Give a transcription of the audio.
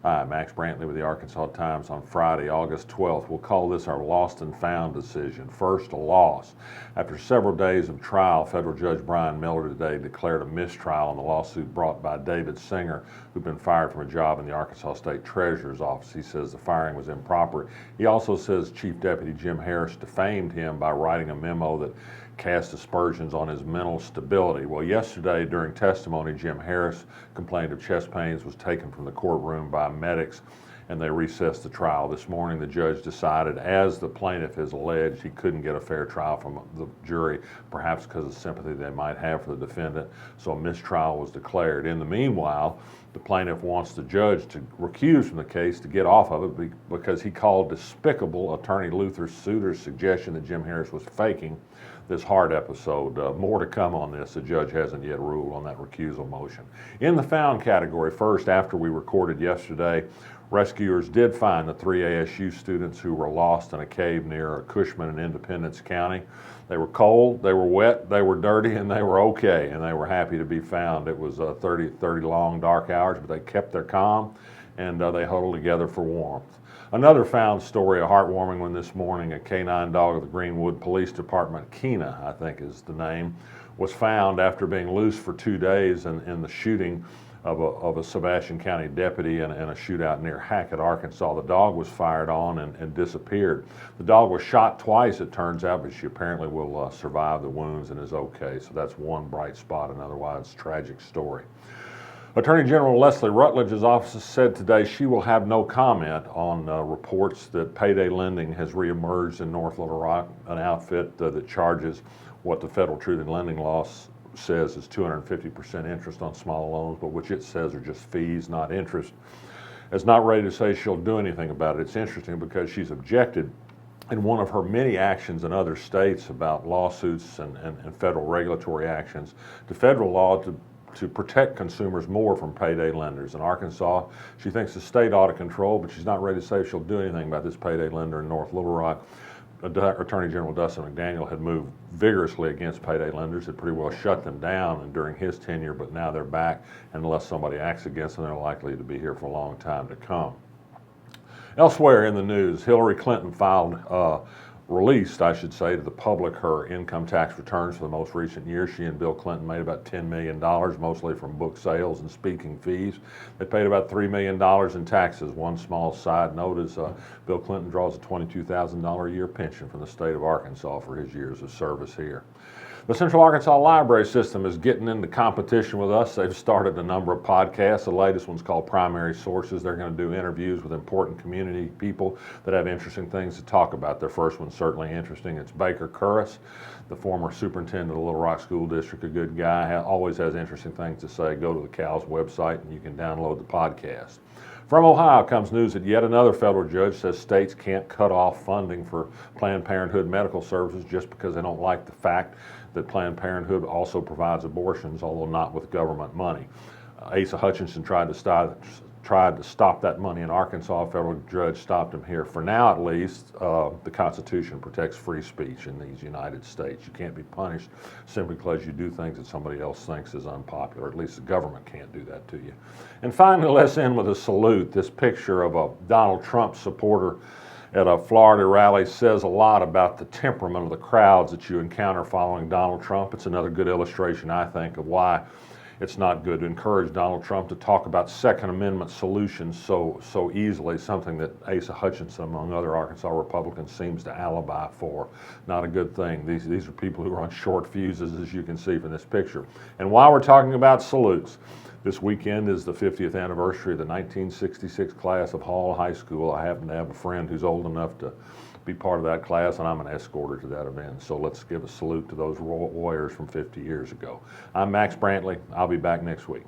Hi, Max Brantley with the Arkansas Times on Friday, August 12th. We'll call this our lost and found decision. First, a loss. After several days of trial, Federal Judge Brian Miller today declared a mistrial on the lawsuit brought by David Singer, who'd been fired from a job in the Arkansas State Treasurer's office. He says the firing was improper. He also says Chief Deputy Jim Harris defamed him by writing a memo that cast aspersions on his mental stability. Well, yesterday during testimony, Jim Harris complained of chest pains, was taken from the courtroom by medics, and they recessed the trial. This morning, the judge decided, as the plaintiff has alleged, he couldn't get a fair trial from the jury, perhaps because of sympathy they might have for the defendant, so a mistrial was declared. In the meanwhile, the plaintiff wants the judge to recuse from the case to get off of it because he called despicable Attorney Luther Suter's suggestion that Jim Harris was faking this heart episode. More to come on this. The judge hasn't yet ruled on that recusal motion. In the found category, first, after we recorded yesterday, rescuers did find the 3 ASU students who were lost in a cave near Cushman in Independence County. They were cold, they were wet, they were dirty, and they were okay, and they were happy to be found. It was 30 long dark hours, but they kept their calm, and they huddled together for warmth. Another found story, a heartwarming one this morning, a canine dog of the Greenwood Police Department, Keena, I think is the name, was found after being loose for 2 days in the shooting of a Sebastian County deputy in a shootout near Hackett, Arkansas. The dog was fired on and disappeared. The dog was shot twice, it turns out, but she apparently will survive the wounds and is okay. So that's one bright spot, an otherwise tragic story. Attorney General Rutledge's office said today she will have no comment on reports that payday lending has reemerged in North Little Rock, an outfit that charges what the Federal Truth in Lending law says is 250% interest on small loans, but which it says are just fees, not interest. Is not ready to say she'll do anything about it. It's interesting because she's objected in one of her many actions in other states about lawsuits and federal regulatory actions to federal law to protect consumers more from payday lenders. In Arkansas, she thinks the state ought to control, but she's not ready to say if she'll do anything about this payday lender in North Little Rock. Attorney General Dustin McDaniel had moved vigorously against payday lenders, had pretty well shut them down and during his tenure, but now they're back, and unless somebody acts against them, they're likely to be here for a long time to come. Elsewhere in the news, Hillary Clinton released, I should say, to the public her income tax returns for the most recent year. She and Bill Clinton made about $10 million, mostly from book sales and speaking fees. They paid about $3 million in taxes. One small side note is Bill Clinton draws a $22,000 a year pension from the state of Arkansas for his years of service here. The Central Arkansas Library System is getting into competition with us. They've started a number of podcasts. The latest one's called Primary Sources. They're going to do interviews with important community people that have interesting things to talk about. Their first one's certainly interesting. It's Baker Curris, the former superintendent of the Little Rock School District, a good guy, always has interesting things to say. Go to the CAL's website and you can download the podcast. From Ohio comes news that yet another federal judge says states can't cut off funding for Planned Parenthood medical services just because they don't like the fact that Planned Parenthood also provides abortions, although not with government money. Asa Hutchinson tried to stop that money in Arkansas. A federal judge stopped him here. For now, at least, the Constitution protects free speech in these United States. You can't be punished simply because you do things that somebody else thinks is unpopular. At least the government can't do that to you. And finally, let's end with a salute. This picture of a Donald Trump supporter at a Florida rally says a lot about the temperament of the crowds that you encounter following Donald Trump. It's another good illustration, I think, of why it's not good to encourage Donald Trump to talk about Second Amendment solutions so easily, something that Asa Hutchinson, among other Arkansas Republicans, seems to alibi for. Not a good thing. These are people who are on short fuses, as you can see from this picture. And while we're talking about salutes, this weekend is the 50th anniversary of the 1966 class of Hall High School. I happen to have a friend who's old enough to be part of that class, and I'm an escorter to that event. So let's give a salute to those warriors from 50 years ago. I'm Max Brantley. I'll be back next week.